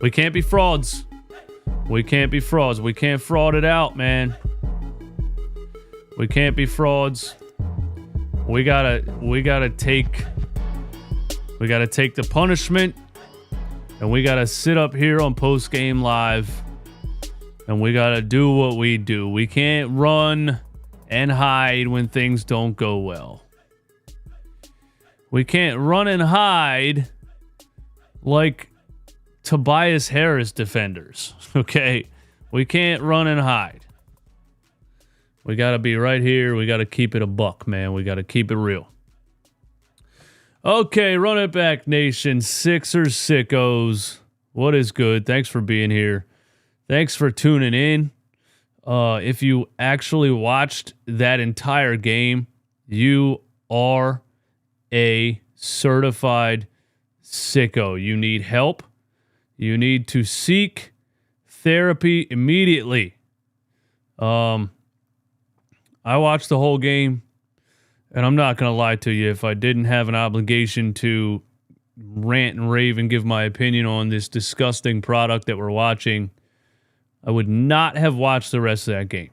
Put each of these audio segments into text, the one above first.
We can't be frauds. We can't be frauds. We can't fraud it out, man. We can't be frauds. We gotta take the punishment, and we gotta sit up here on Post Game Live, and we gotta do what we do. We can't run and hide when things don't go well. We can't run and hide like Tobias Harris defenders, okay? We can't run and hide. We got to be right here. We got to keep it a buck, man. We got to keep it real. Okay, run it back, nation. Sixers sickos. What is good? Thanks for being here. Thanks for tuning in. If you actually watched that entire game, you are a certified sicko. You need help. You need to seek therapy immediately. I watched the whole game, and I'm not going to lie to you. If I didn't have an obligation to rant and rave and give my opinion on this disgusting product that we're watching, I would not have watched the rest of that game.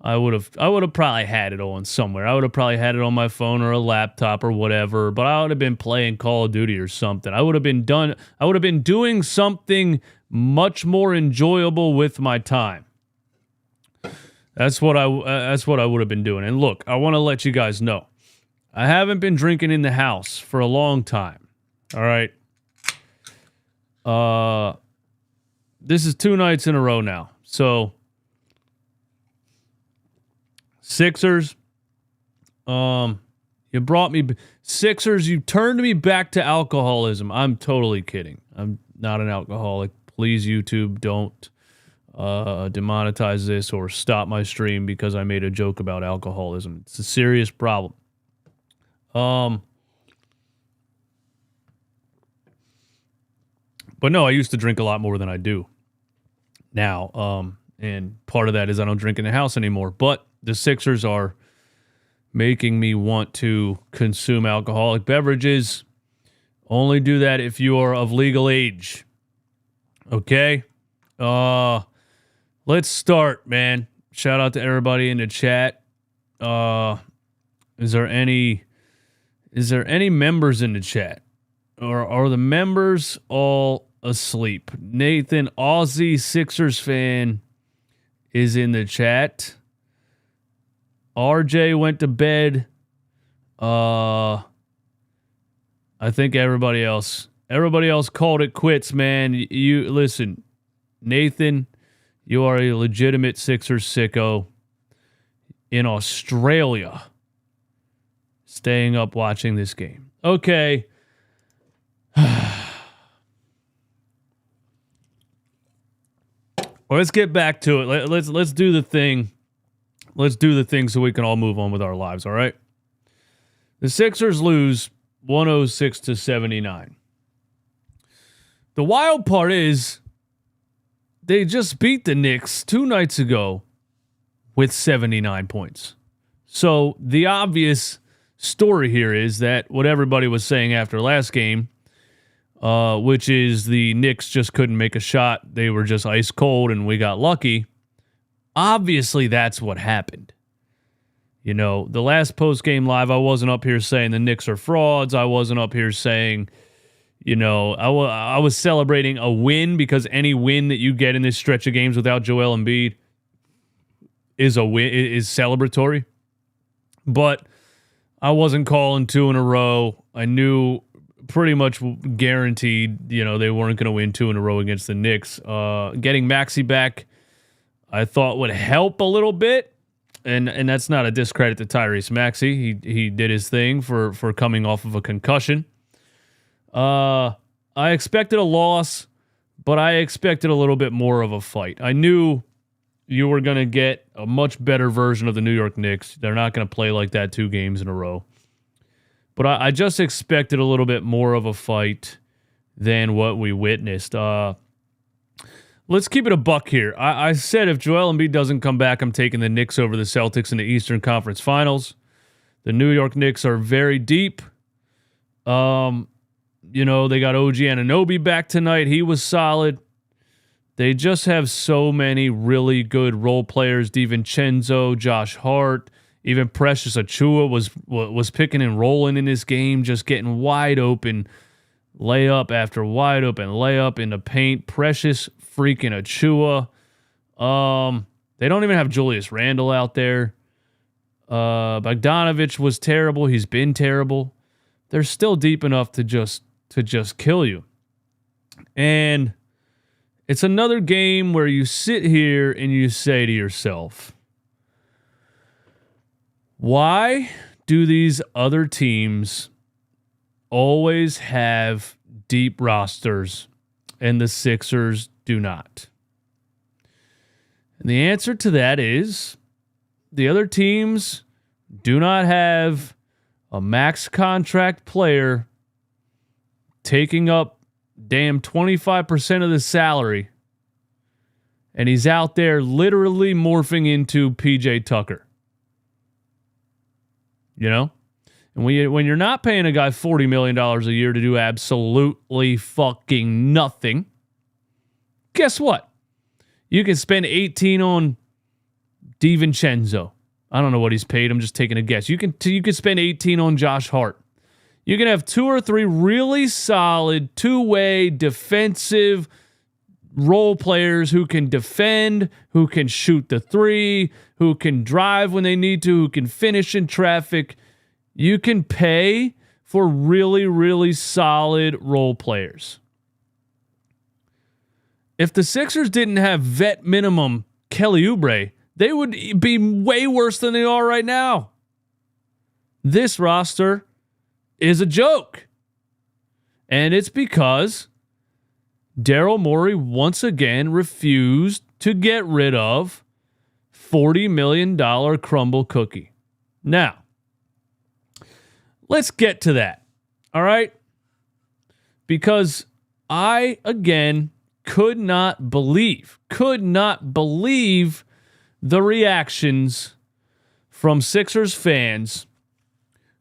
I would have probably had it on somewhere. I would have probably had it on my phone or a laptop or whatever, but I would have been playing Call of Duty or something. I would have been doing something much more enjoyable with my time. That's what I would have been doing. And look, I want to let you guys know, I haven't been drinking in the house for a long time. All right. This is 2 nights in a row now. So Sixers, you brought me Sixers. You turned me back to alcoholism. I'm totally kidding. I'm not an alcoholic. Please, YouTube, don't demonetize this or stop my stream because I made a joke about alcoholism. It's a serious problem. But no, I used to drink a lot more than I do now. And part of that is I don't drink in the house anymore. But the Sixers are making me want to consume alcoholic beverages. Only do that if you are of legal age. Okay? Let's start, man. Shout out to everybody in the chat. Is there any members in the chat? Or are the members all asleep? Nathan, Aussie Sixers fan, is in the chat. RJ went to bed. I think everybody else called it quits, man. You listen, Nathan, you are a legitimate Sixers sicko in Australia, staying up watching this game. Okay. Well, let's get back to it. Let's do the thing. Let's do the thing so we can all move on with our lives, all right? The Sixers lose 106-79. The wild part is they just beat the Knicks 2 nights ago with 79 points. So the obvious story here is that what everybody was saying after last game, which is the Knicks just couldn't make a shot. They were just ice cold and we got lucky. Obviously, that's what happened. You know, the last post-game live, I wasn't up here saying the Knicks are frauds. I wasn't up here saying, you know, I was celebrating a win because any win that you get in this stretch of games without Joel Embiid is a win, is celebratory. But I wasn't calling 2 in a row. I knew pretty much guaranteed, you know, they weren't going to win 2 in a row against the Knicks. Getting Maxey back, I thought would help a little bit, and that's not a discredit to Tyrese Maxey. He did his thing for coming off of a concussion. I expected a loss, but I expected a little bit more of a fight. I knew you were going to get a much better version of the New York Knicks. They're not going to play like that 2 games in a row. But I just expected a little bit more of a fight than what we witnessed. Let's keep it a buck here. I said if Joel Embiid doesn't come back, I'm taking the Knicks over the Celtics in the Eastern Conference Finals. The New York Knicks are very deep. You know, they got OG Anunoby back tonight. He was solid. They just have so many really good role players. DiVincenzo, Josh Hart, even Precious Achiuwa was picking and rolling in this game, just getting wide open, layup after wide open layup in the paint. Precious freaking Achiuwa. They don't even have Julius Randle out there. Bogdanovich was terrible. He's been terrible. They're still deep enough to just kill you. And it's another game where you sit here and you say to yourself, why do these other teams always have deep rosters and the Sixers do not? And the answer to that is the other teams do not have a max contract player taking up damn 25% of the salary, and he's out there literally morphing into PJ Tucker. You know? And when you're not paying a guy $40 million a year to do absolutely fucking nothing, guess what? You can spend 18 on DiVincenzo. I don't know what he's paid. I'm just taking a guess. You can spend 18 on Josh Hart. You can have 2 or 3 really solid two-way defensive role players who can defend, who can shoot the three, who can drive when they need to, who can finish in traffic. You can pay for really, really solid role players. If the Sixers didn't have vet minimum Kelly Oubre, they would be way worse than they are right now. This roster is a joke. And it's because Daryl Morey once again refused to get rid of $40 million CRUMBL cookie. Now, let's get to that. All right? Because I, again, could not believe the reactions from Sixers fans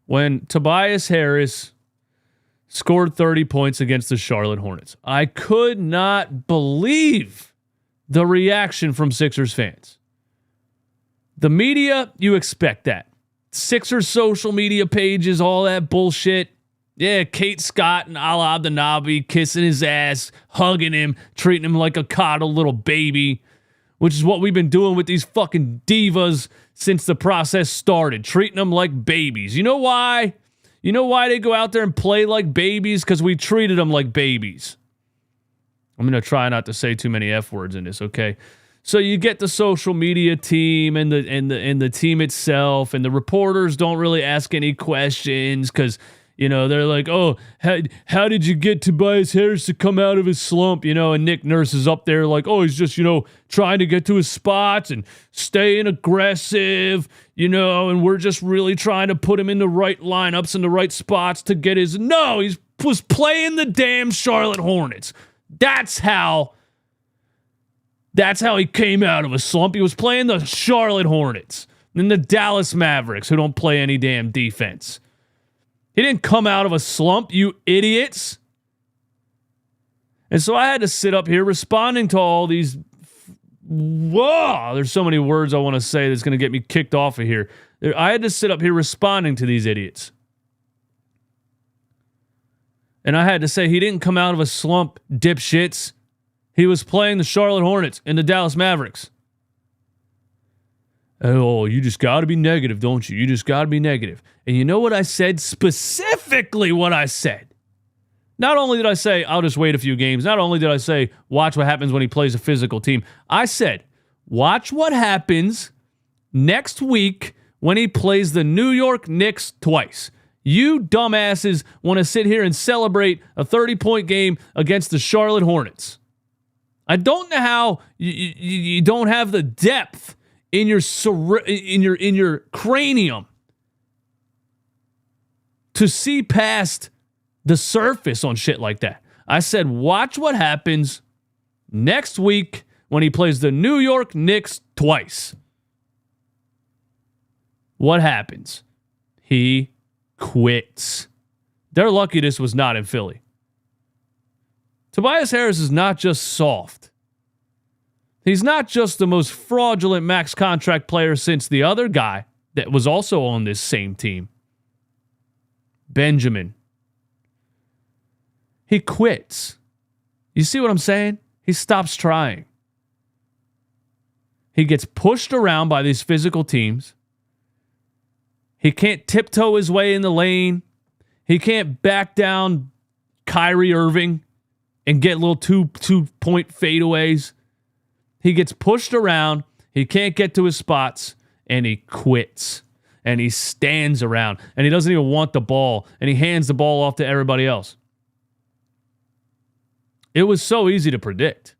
when Tobias Harris scored 30 points against the Charlotte Hornets. I could not believe the reaction from Sixers fans. The media, you expect that. Sixers social media pages, all that bullshit. Yeah, Kate Scott and Ala Abdenabi kissing his ass, hugging him, treating him like a coddled little baby, which is what we've been doing with these fucking divas since the process started, treating them like babies. You know why? You know why they go out there and play like babies? Because we treated them like babies. I'm going to try not to say too many F words in this, okay? So you get the social media team and the team itself, and the reporters don't really ask any questions because, you know, they're like, oh, how did you get Tobias Harris to come out of his slump? You know, and Nick Nurse is up there like, oh, he's just, you know, trying to get to his spots and staying aggressive, you know, and we're just really trying to put him in the right lineups and the right spots to get his... No, he was playing the damn Charlotte Hornets. That's how he came out of a slump. He was playing the Charlotte Hornets and the Dallas Mavericks, who don't play any damn defense. He didn't come out of a slump, you idiots. And so I had to sit up here responding to all these... Whoa! There's so many words I want to say that's going to get me kicked off of here. I had to sit up here responding to these idiots. And I had to say, he didn't come out of a slump, dipshits. He was playing the Charlotte Hornets and the Dallas Mavericks. Oh, you just got to be negative, don't you? You just got to be negative. And you know what I said? Specifically what I said. Not only did I say, I'll just wait a few games. Not only did I say, watch what happens when he plays a physical team. I said, watch what happens next week when he plays the New York Knicks twice. You dumbasses want to sit here and celebrate a 30-point game against the Charlotte Hornets. I don't know how you don't have the depth in your cranium to see past the surface on shit like that. I said, watch what happens next week when he plays the New York Knicks twice. What happens? He quits. They're lucky this was not in Philly. Tobias Harris is not just soft. He's not just the most fraudulent max contract player since the other guy that was also on this same team, Benjamin. He quits. You see what I'm saying? He stops trying. He gets pushed around by these physical teams. He can't tiptoe his way in the lane. He can't back down Kyrie Irving and get little two-point fadeaways. He gets pushed around. He can't get to his spots, and he quits. And he stands around, and he doesn't even want the ball, and he hands the ball off to everybody else. It was so easy to predict.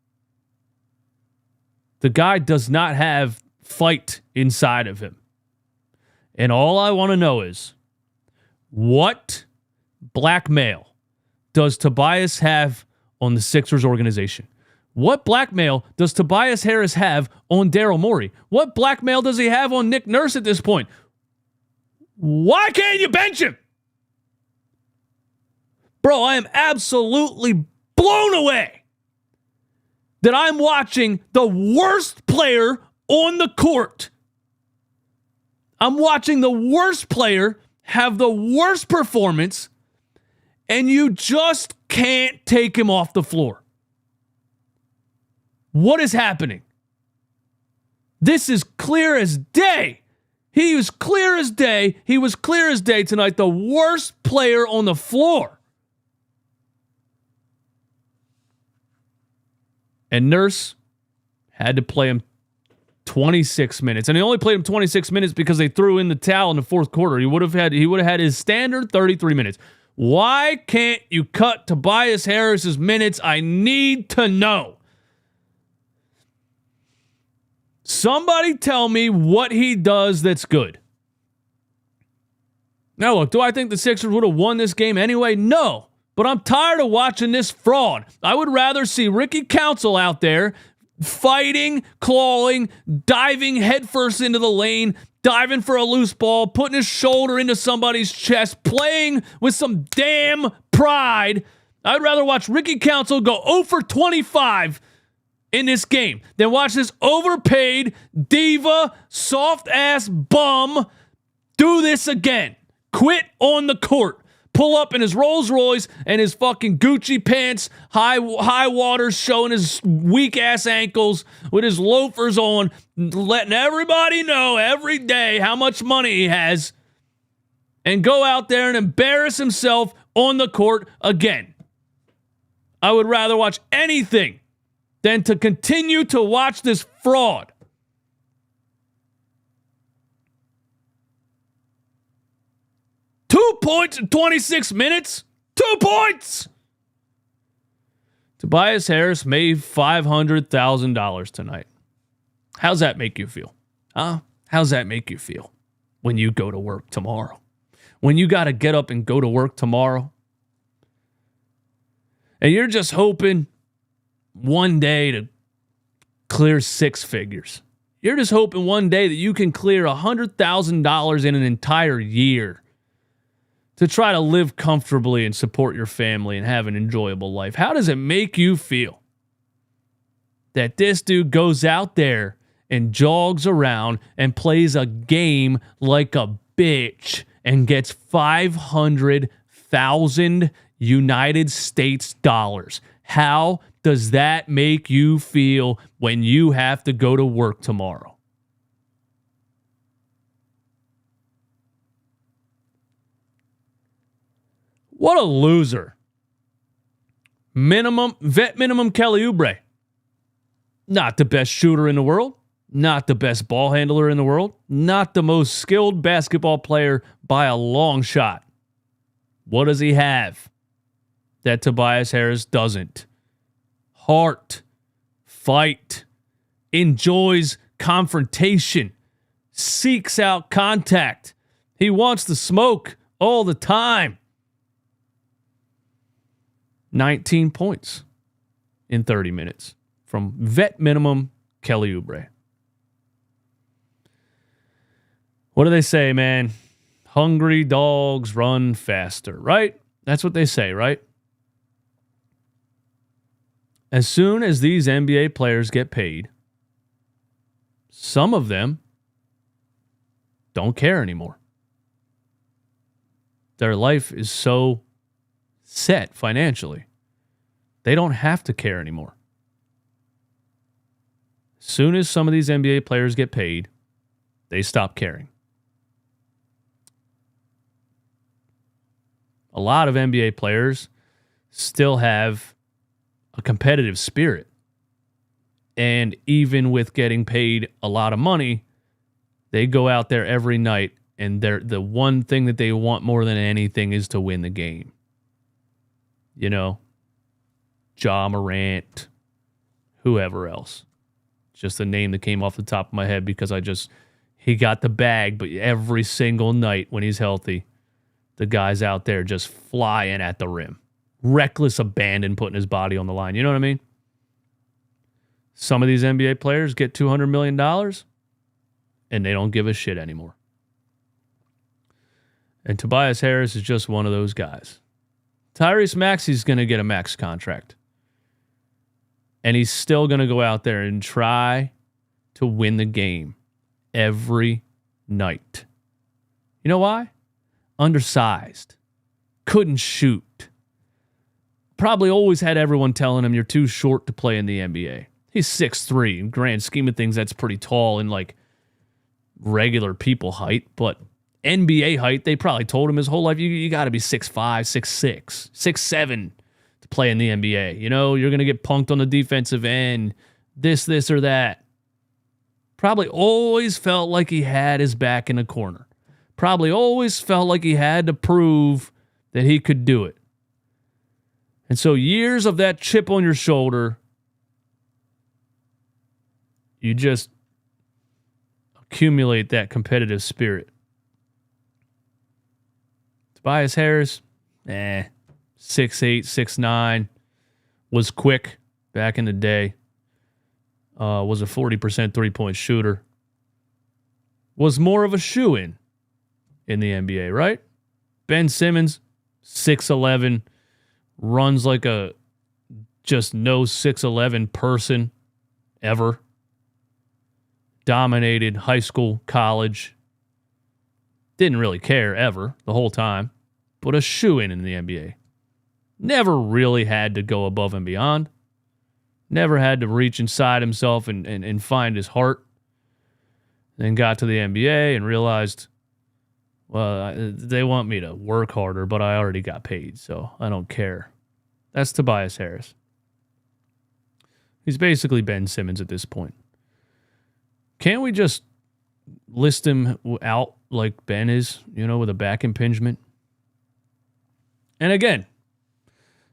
The guy does not have fight inside of him. And all I want to know is, what blackmail does Tobias have on the Sixers organization? What blackmail does Tobias Harris have on Daryl Morey? What blackmail does he have on Nick Nurse at this point? Why can't you bench him? Bro, I am absolutely blown away that I'm watching the worst player on the court. I'm watching the worst player have the worst performance, and you just can't take him off the floor. What is happening? This is clear as day. He was clear as day. He was clear as day tonight. The worst player on the floor. And Nurse had to play him 26 minutes. And he only played him 26 minutes because they threw in the towel in the fourth quarter. He would have had his standard 33 minutes. Why can't you cut Tobias Harris's minutes? I need to know. Somebody tell me what he does that's good. Now look, do I think the Sixers would have won this game anyway? No. But I'm tired of watching this fraud. I would rather see Ricky Council out there fighting, clawing, diving headfirst into the lane, diving for a loose ball, putting his shoulder into somebody's chest, playing with some damn pride. I'd rather watch Ricky Council go 0 for 25 in this game than watch this overpaid diva, soft-ass bum do this again. Quit on the court. Pull up in his Rolls Royce and his fucking Gucci pants, high waters showing his weak ass ankles with his loafers on, letting everybody know every day how much money he has, and go out there and embarrass himself on the court again. I would rather watch anything than to continue to watch this fraud. Points in 26 minutes? 2 points! Tobias Harris made $500,000 tonight. How's that make you feel? How's that make you feel when you go to work tomorrow? When you got to get up and go to work tomorrow? And you're just hoping one day to clear 6 figures. You're just hoping one day that you can clear $100,000 in an entire year to try to live comfortably and support your family and have an enjoyable life. How does it make you feel that this dude goes out there and jogs around and plays a game like a bitch and gets 500,000 United States dollars? How does that make you feel when you have to go to work tomorrow? What a loser. Vet minimum Kelly Oubre. Not the best shooter in the world. Not the best ball handler in the world. Not the most skilled basketball player by a long shot. What does he have that Tobias Harris doesn't? Heart. Fight. Enjoys confrontation. Seeks out contact. He wants to smoke all the time. 19 points in 30 minutes from vet minimum Kelly Oubre. What do they say, man? Hungry dogs run faster, right? That's what they say, right? As soon as these NBA players get paid, some of them don't care anymore. Their life is so set financially. They don't have to care anymore. As soon as some of these NBA players get paid, they stop caring. A lot of NBA players still have a competitive spirit. And even with getting paid a lot of money, they go out there every night, and the one thing that they want more than anything is to win the game. You know, Ja Morant, whoever else. Just a name that came off the top of my head because he got the bag, but every single night when he's healthy, the guy's out there just flying at the rim. Reckless abandon, putting his body on the line. You know what I mean? Some of these NBA players get $200 million and they don't give a shit anymore. And Tobias Harris is just one of those guys. Tyrese Maxey's going to get a max contract. And he's still going to go out there and try to win the game every night. You know why? Undersized. Couldn't shoot. Probably always had everyone telling him you're too short to play in the NBA. He's 6'3". In grand scheme of things, that's pretty tall in like regular people height. But NBA height, they probably told him his whole life, you got to be 6'5", 6'6", 6'7", to play in the NBA. You know, you're going to get punked on the defensive end, this or that. Probably always felt like he had his back in a corner. Probably always felt like he had to prove that he could do it. And so years of that chip on your shoulder, you just accumulate that competitive spirit. Tobias Harris, 6'8", 6'9", was quick back in the day. Was a 40% three-point shooter. Was more of a shoo-in in the NBA, right? Ben Simmons, 6'11", runs like a just no 6'11" person ever. Dominated high school, college. Didn't really care ever the whole time, but a shoo-in in the NBA. Never really had to go above and beyond. Never had to reach inside himself and find his heart. Then got to the NBA and realized, well, they want me to work harder, but I already got paid, so I don't care. That's Tobias Harris. He's basically Ben Simmons at this point. Can't we just list him out like Ben is, you know, with a back impingement? And again,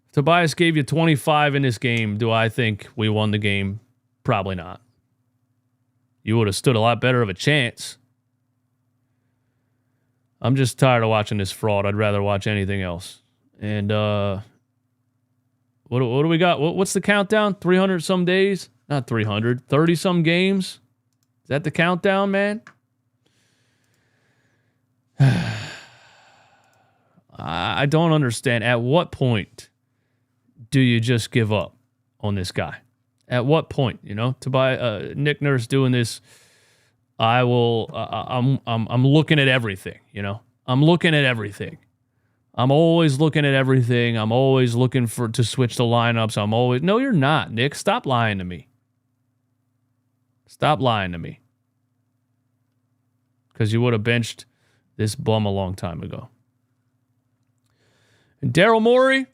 if Tobias gave you 25 in this game, do I think we won the game? Probably not. You would have stood a lot better of a chance. I'm just tired of watching this fraud. I'd rather watch anything else. And what do we got? What's the countdown? 300 some days? Not 300. 30 some games? Is that the countdown, man? I don't understand. At what point do you just give up on this guy? At what point, you know, to buy Nick Nurse doing this? I'm looking at everything, you know. I'm looking at everything. I'm always looking at everything. I'm always looking to switch the lineups. No, you're not, Nick. Stop lying to me. Stop lying to me. Because you would have benched this bum a long time ago. And Daryl Morey.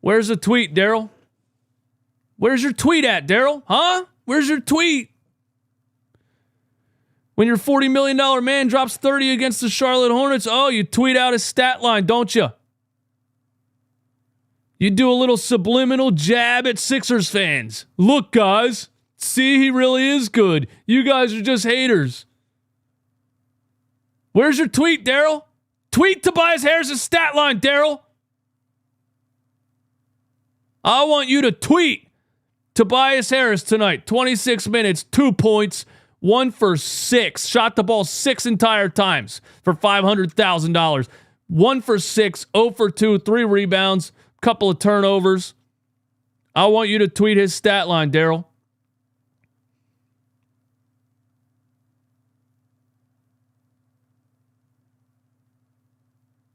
Where's the tweet, Daryl? Where's your tweet at, Daryl? Huh? Where's your tweet? When your $40 million man drops 30 against the Charlotte Hornets, you tweet out his stat line, don't you? You do a little subliminal jab at Sixers fans. Look, guys. See, he really is good. You guys are just haters. Where's your tweet, Daryl? Tweet Tobias Harris' stat line, Daryl. I want you to tweet Tobias Harris tonight. 26 minutes, 2 points, 1 for 6. Shot the ball 6 entire times for $500,000. 1 for 6, 0 for 2, 3 rebounds. couple of turnovers. I want you to tweet his stat line, Daryl.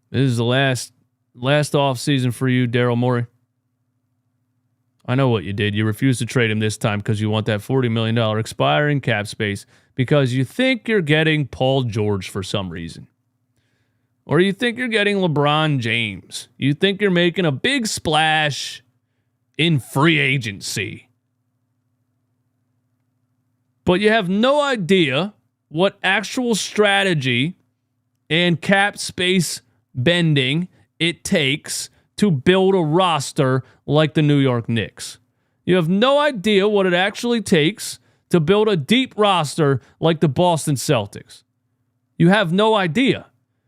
This is the last off season for you, Daryl Morey. I know what you did. You refused to trade him this time because you want that $40 million expiring cap space because you think you're getting Paul George for some reason. Or you think you're getting LeBron James. You think you're making a big splash in free agency. But you have no idea what actual strategy and cap space bending it takes to build a roster like the New York Knicks. You have no idea what it actually takes to build a deep roster like the Boston Celtics. You have no idea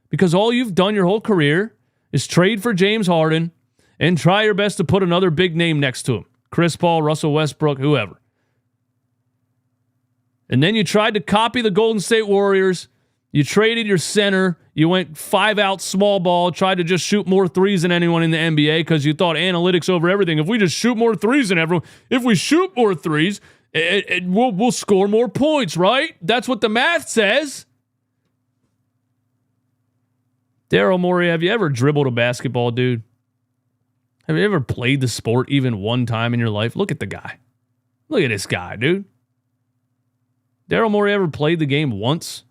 because all you've done your whole career is trade for James Harden and try your best to put another big name next to him. Chris Paul, Russell Westbrook, whoever. And then you tried to copy the Golden State Warriors. You traded your center. You went 5-out small ball, tried to just shoot more threes than anyone in the NBA because you thought analytics over everything. If we just shoot more threes than everyone, if we shoot more threes, we'll score more points, right? That's what the math says. Daryl Morey, have you ever dribbled a basketball, dude? Have you ever played the sport even one time in your life? Look at the guy. Look at this guy, dude. Daryl Morey ever played the game once?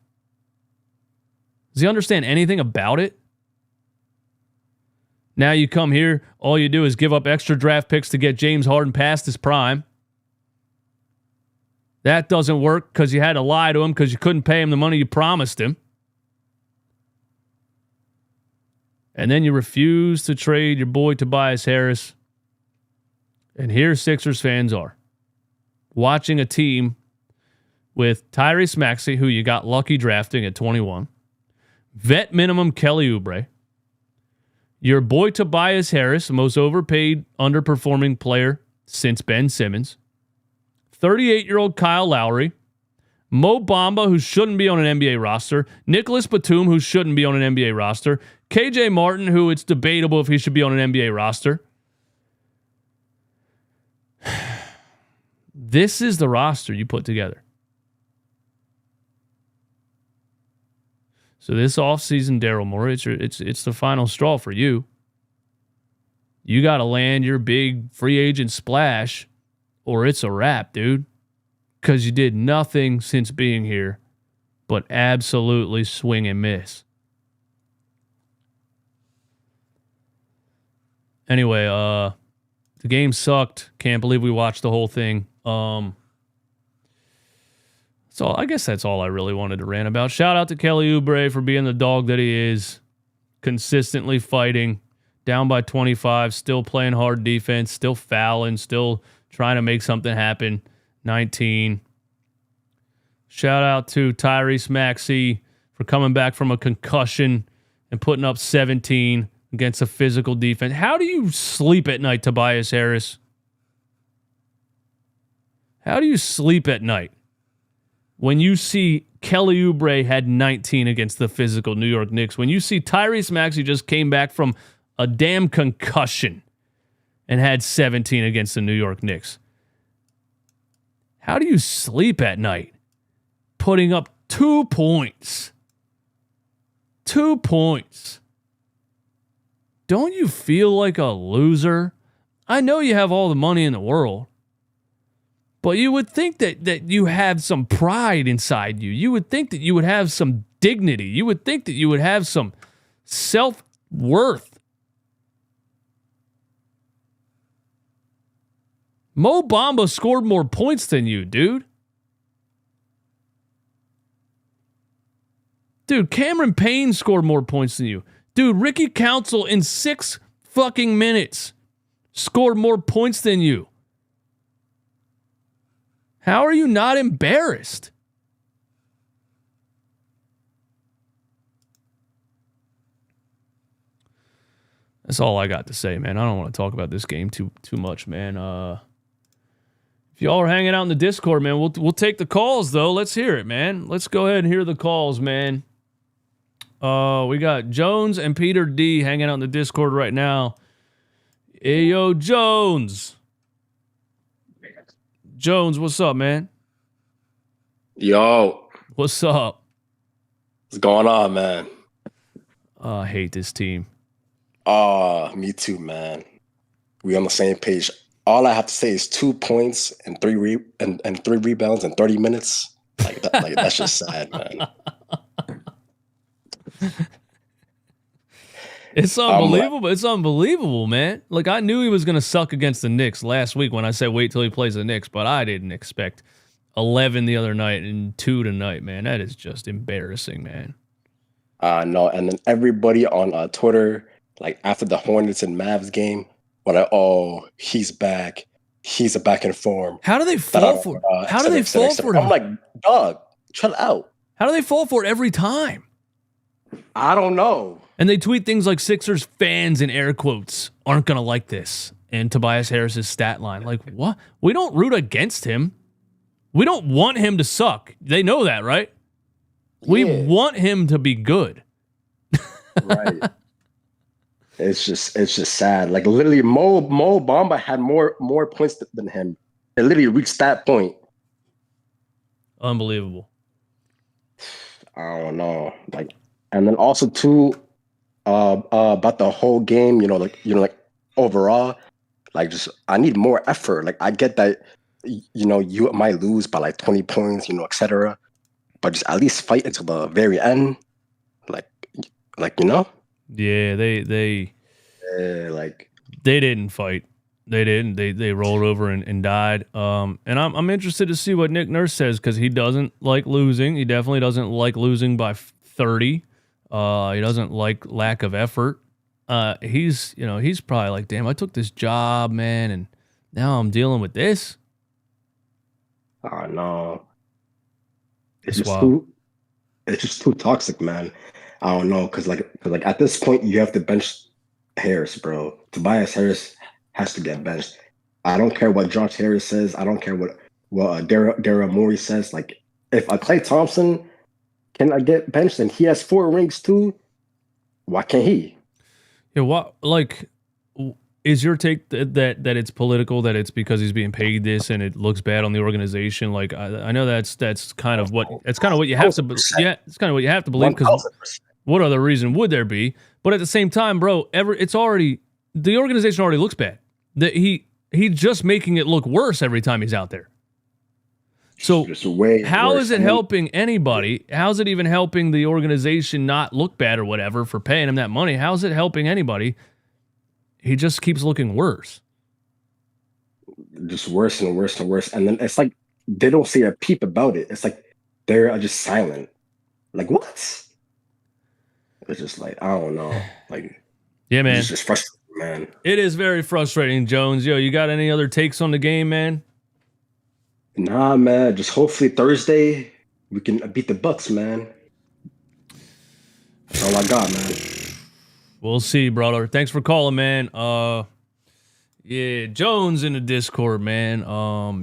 Does he understand anything about it? Now you come here, all you do is give up extra draft picks to get James Harden past his prime. That doesn't work because you had to lie to him because you couldn't pay him the money you promised him. And then you refuse to trade your boy Tobias Harris. And here Sixers fans are, watching a team with Tyrese Maxey, who you got lucky drafting at 21, vet minimum Kelly Oubre, your boy Tobias Harris, the most overpaid, underperforming player since Ben Simmons, 38-year-old Kyle Lowry, Mo Bamba, who shouldn't be on an NBA roster, Nicholas Batum, who shouldn't be on an NBA roster, KJ Martin, who it's debatable if he should be on an NBA roster. This is the roster you put together. So this offseason, Daryl Morey, it's the final straw for you. You got to land your big free agent splash or it's a wrap, dude. Because you did nothing since being here but absolutely swing and miss. Anyway, the game sucked. Can't believe we watched the whole thing. So I guess that's all I really wanted to rant about. Shout out to Kelly Oubre for being the dog that he is. Consistently fighting. Down by 25. Still playing hard defense. Still fouling. Still trying to make something happen. 19. Shout out to Tyrese Maxey for coming back from a concussion and putting up 17 against a physical defense. How do you sleep at night, Tobias Harris? How do you sleep at night when you see Kelly Oubre had 19 against the physical New York Knicks? When you see Tyrese Maxey just came back from a damn concussion and had 17 against the New York Knicks? How do you sleep at night? Putting up 2 points. 2 points. Don't you feel like a loser? I know you have all the money in the world, but you would think that you have some pride inside you. You would think that you would have some dignity. You would think that you would have some self-worth. Mo Bamba scored more points than you, dude. Dude, Cameron Payne scored more points than you. Dude, Ricky Council in 6 fucking minutes scored more points than you. How are you not embarrassed? That's all I got to say, man. I don't want to talk about this game too much, man. If y'all are hanging out in the Discord, man, we'll take the calls, though. Let's hear it, man. Let's go ahead and hear the calls, man. We got Jones and Peter D hanging out in the Discord right now. Hey, yo, Jones. Jones, what's up, man? Yo, What's up? what's going on, man? I hate this team. Me too, man. We on the same page. All I have to say is 2 points and and 3 rebounds in 30 minutes. Like that's just sad, man. It's I'm like, unbelievable. It's unbelievable, man. Like, I knew he was going to suck against the Knicks last week when I said wait till he plays the Knicks, but I didn't expect 11 the other night and 2 tonight, man. That is just embarrassing, man. no, and then everybody on Twitter, like after the Hornets and Mavs game, he's back. He's back in form. How do they fall for it? How do they fall for it? I'm like, dog, chill out. How do they fall for it every time? I don't know. And they tweet things like Sixers fans in air quotes aren't going to like this. And Tobias Harris's stat line. Like, what? We don't root against him. We don't want him to suck. They know that, right? We want him to be good. Right. It's just sad. Like literally Mo Bamba had more points than him. It literally reached that point. Unbelievable. I don't know. Like, and then also too, about the whole game, like overall, like just I need more effort. Like I get that, you might lose by like 20 points, etc. But just at least fight until the very end. Yeah, they didn't fight. They didn't. They rolled over and died. And I'm interested to see what Nick Nurse says because he doesn't like losing. He definitely doesn't like losing by 30. He doesn't like lack of effort. He's probably like, damn, I took this job, man, and now I'm dealing with this. Oh no. It's just too toxic, man. I don't know, cause at this point you have to bench Harris, bro. Tobias Harris has to get benched. I don't care what Josh Harris says. I don't care what Daryl Morey says. Like if Klay Thompson can get benched and he has 4 rings too, why can't he? Yeah, what is your take that it's political, that it's because he's being paid this and it looks bad on the organization? Like I know that's kind of what you have to it's kind of what you have to believe, because what other reason would there be? But at the same time, bro, the organization already looks bad. That he's just making it look worse every time he's out there. So how is it helping anybody? How's it even helping the organization not look bad or whatever for paying him that money? How's it helping anybody? He just keeps looking worse. Just worse and worse and worse. And then it's like they don't say a peep about it. It's like they're just silent. Like, what? It's just like, I don't know. Like, yeah, man. It's just frustrating, man. It is very frustrating, Jones. Yo, you got any other takes on the game, man? Nah, man. Just hopefully Thursday we can beat the Bucks, man. That's all I got, man. We'll see, brother. Thanks for calling, man. Yeah, Jones in the Discord, man.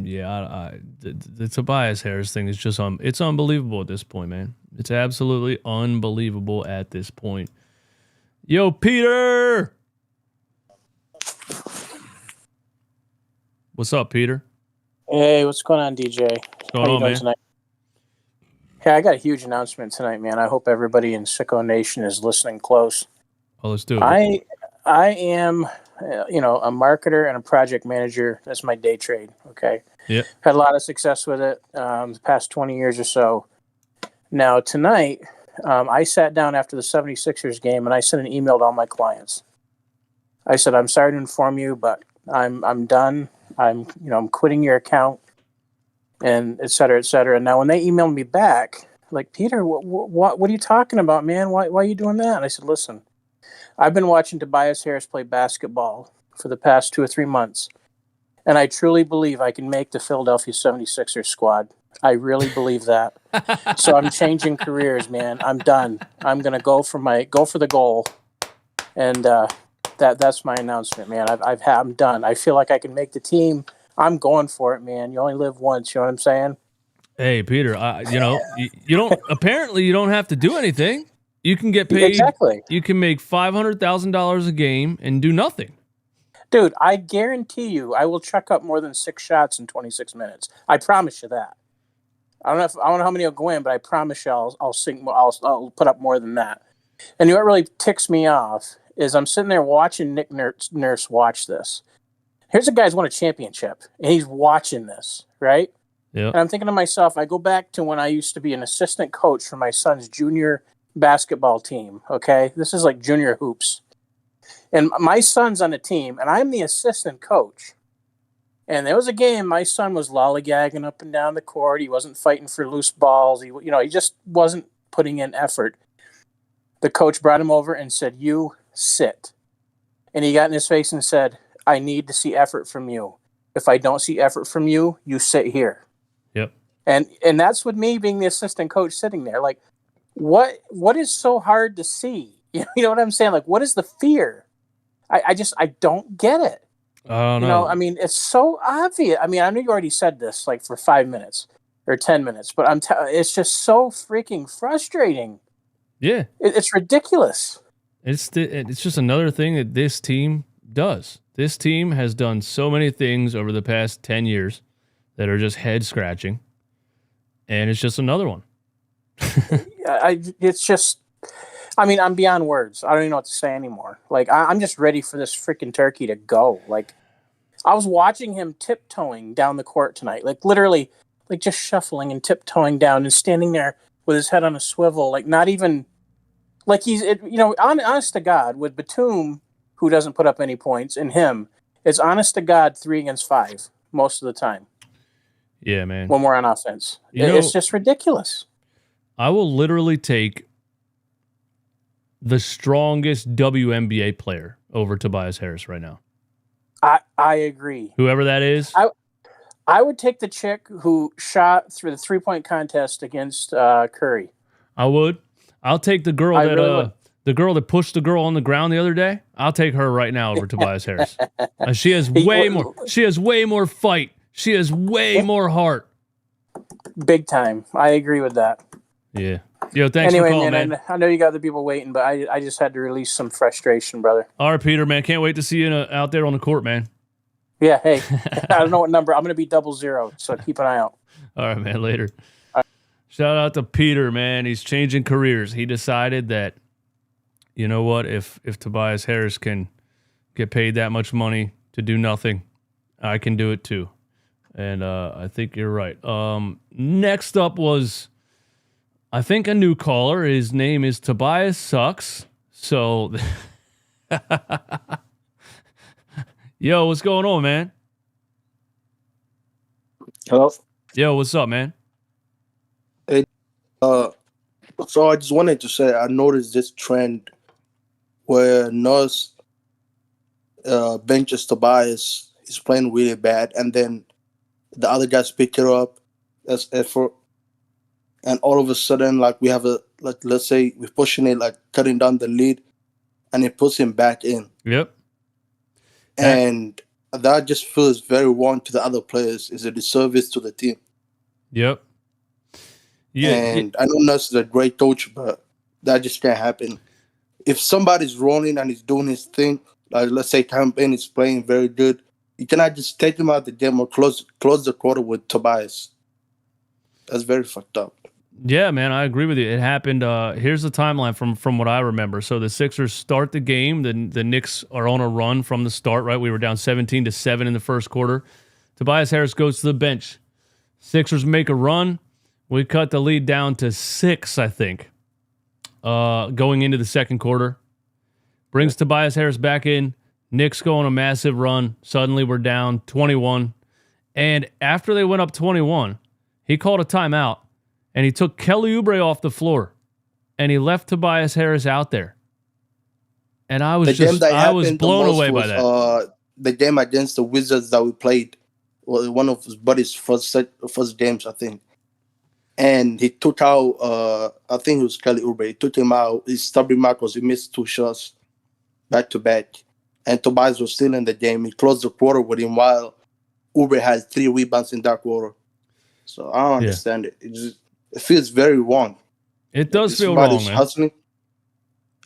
The Tobias Harris thing is just it's unbelievable at this point, man. It's absolutely unbelievable at this point. Yo, Peter. What's up, Peter? Hey, what's going on, DJ? What's going on, man? Tonight? Hey, I got a huge announcement tonight, man. I hope everybody in Sicko Nation is listening close. Oh, let's do it. I am, a marketer and a project manager. That's my day trade. Okay. Yeah. Had a lot of success with it the past 20 years or so. Now tonight, I sat down after the 76ers game and I sent an email to all my clients. I said, I'm sorry to inform you, but I'm done. I'm quitting your account, and et cetera, et cetera. Now, when they emailed me back, like, Peter, what are you talking about, man? Why are you doing that? And I said, listen, I've been watching Tobias Harris play basketball for the past 2 or 3 months, and I truly believe I can make the Philadelphia 76ers squad. I really believe that. So I'm changing careers, man. I'm done. I'm going to go for the goal, and that's my announcement, man. I'm done. I feel like I can make the team. I'm going for it, man. You only live once. You know what I'm saying? Hey, Peter. You don't. Apparently, you don't have to do anything. You can get paid. Exactly. You can make $500,000 a game and do nothing. Dude, I guarantee you I will chuck up more than 6 shots in 26 minutes. I promise you that. I don't know how many will go in, but I promise you I'll put up more than that. And what really ticks me off is I'm sitting there watching Nick Nurse watch this. Here's a guy who's won a championship, and he's watching this, right? Yeah. And I'm thinking to myself, I go back to when I used to be an assistant coach for my son's junior basketball team, okay? This is like junior hoops. And my son's on the team, and I'm the assistant coach. And there was a game, my son was lollygagging up and down the court. He wasn't fighting for loose balls. He just wasn't putting in effort. The coach brought him over and said, "You sit." And he got in his face and said, "I need to see effort from you. If I don't see effort from you, you sit here." Yep. And that's with me being the assistant coach sitting there. Like, what is so hard to see? You know what I'm saying? Like, what is the fear? I don't get it. I don't know. I mean, it's so obvious. I mean, I know you already said this like for 5 minutes or 10 minutes, but it's just so freaking frustrating. Yeah. It's ridiculous. It's just another thing that this team does. This team has done so many things over the past 10 years that are just head scratching, and it's just another one. I'm beyond words. I don't even know what to say anymore. Like, I'm just ready for this freaking turkey to go. Like, I was watching him tiptoeing down the court tonight, like literally, like just shuffling and tiptoeing down and standing there with his head on a swivel, like not even, like honest to God, with Batum, who doesn't put up any points, and him, it's honest to God 3 against 5 most of the time. Yeah, man. When we're on offense. It's just ridiculous. I will literally take the strongest WNBA player over Tobias Harris right now. I agree. Whoever that is. I would take the chick who shot through the 3-point contest against Curry. I would. I'll take the girl the girl that pushed the girl on the ground the other day. I'll take her right now over Tobias Harris. She has way more fight. She has way more heart. Big time. I agree with that. Yeah. Yo, thanks for calling, man. I know you got the people waiting, but I just had to release some frustration, brother. All right, Peter, man. Can't wait to see you out there on the court, man. Yeah, hey. I don't know what number. I'm going to be 00, so keep an eye out. All right, man. Later. Shout out to Peter, man. He's changing careers. He decided that, you know what, if Tobias Harris can get paid that much money to do nothing, I can do it too. And I think you're right. Next up was, I think, a new caller. His name is Tobias Sucks. So, yo, what's going on, man? Hello. Yo, what's up, man? Hey, so I just wanted to say I noticed this trend where Nurse benches Tobias. He's playing really bad, and then the other guys pick it up as effort. And all of a sudden, like, we have let's say we're pushing it, like cutting down the lead, and it puts him back in. Yep. And that just feels very wrong to the other players. It's a disservice to the team. Yep. Yeah. And I know Nurse is a great coach, but that just can't happen. If somebody's rolling and he's doing his thing, like let's say Campaign is playing very good, you cannot just take him out of the game or close the quarter with Tobias. That's very fucked up. Yeah, man, I agree with you. It happened. Here's the timeline from what I remember. So the Sixers start the game. The Knicks are on a run from the start, right? We were down 17-7 in the first quarter. Tobias Harris goes to the bench. Sixers make a run. We cut the lead down to 6, I think, going into the second quarter. Brings Tobias Harris back in. Knicks go on a massive run. Suddenly we're down 21. And after they went up 21, he called a timeout. And he took Kelly Oubre off the floor, and he left Tobias Harris out there. And I was blown away by that. The game against the Wizards that we played was one of his buddy's first games, I think. And he took out, I think it was Kelly Oubre. He took him out. He stopped him because he missed 2 shots back to back. And Tobias was still in the game. He closed the quarter with him while Oubre had 3 rebounds in that quarter. So I don't understand it. It feels very wrong. It does feel wrong, man. Hustling.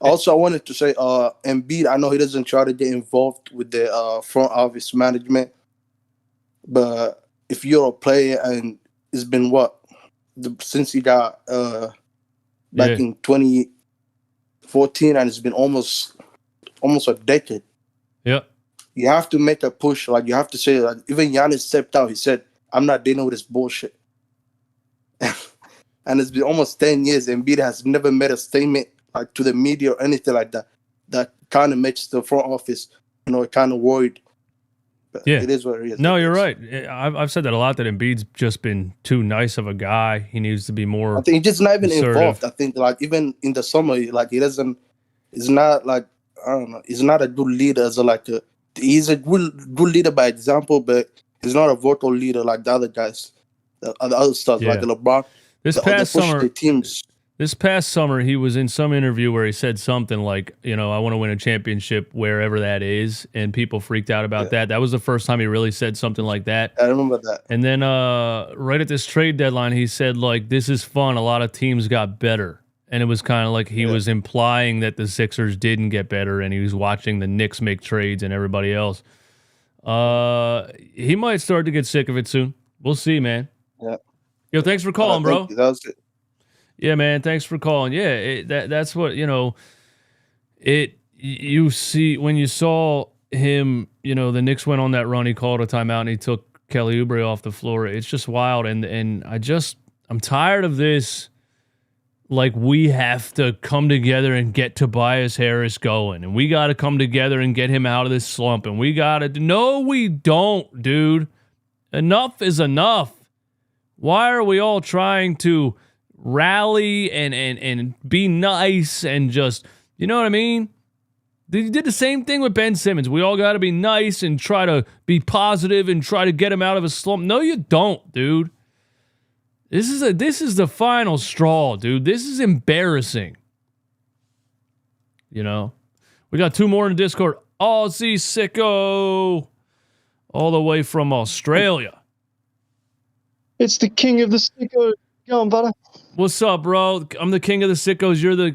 Also, I wanted to say, Embiid, I know he doesn't try to get involved with the front office management, but if you're a player and it's been since he got back in 2014, and it's been almost a decade. Yeah. You have to make a push. Like, you have to say, like, even Giannis stepped out. He said, "I'm not dealing with this bullshit." And it's been almost 10 years. Embiid has never made a statement like to the media or anything like that. That kind of makes the front office, kind of worried. But Yeah. it is what it is. No, you're right. I've said that a lot, that Embiid's just been too nice of a guy. He needs to be more I think he's just not even assertive. involved. I think, like, even in the summer, like, he's not, like, I don't know, he's not a good leader. He's a good leader by example, but he's not a vocal leader like the other guys, the other stars, like LeBron. This past summer, he was in some interview where he said something like, I want to win a championship wherever that is, and people freaked out about that. That was the first time he really said something like that. I remember that. And then right at this trade deadline, he said, like, this is fun. A lot of teams got better. And it was kind of like he was implying that the Sixers didn't get better, and he was watching the Knicks make trades and everybody else. He might start to get sick of it soon. We'll see, man. Yeah. Yo, thanks for calling, bro. That was it. Yeah, man. Thanks for calling. Yeah, that's what, you see when you saw him, the Knicks went on that run, he called a timeout and he took Kelly Oubre off the floor. It's just wild. And I'm tired of this. Like, we have to come together and get Tobias Harris going, and we got to come together and get him out of this slump, and we got to. No, we don't, dude. Enough is enough. Why are we all trying to rally and be nice and just, you know what I mean? They did the same thing with Ben Simmons. We all got to be nice and try to be positive and try to get him out of a slump. No, you don't, dude. This is the final straw, dude. This is embarrassing. We got 2 more in Discord. Aussie Sicko, all the way from Australia. It's the king of the sickos. Go on, butter. What's up, bro? I'm the king of the sickos. You're the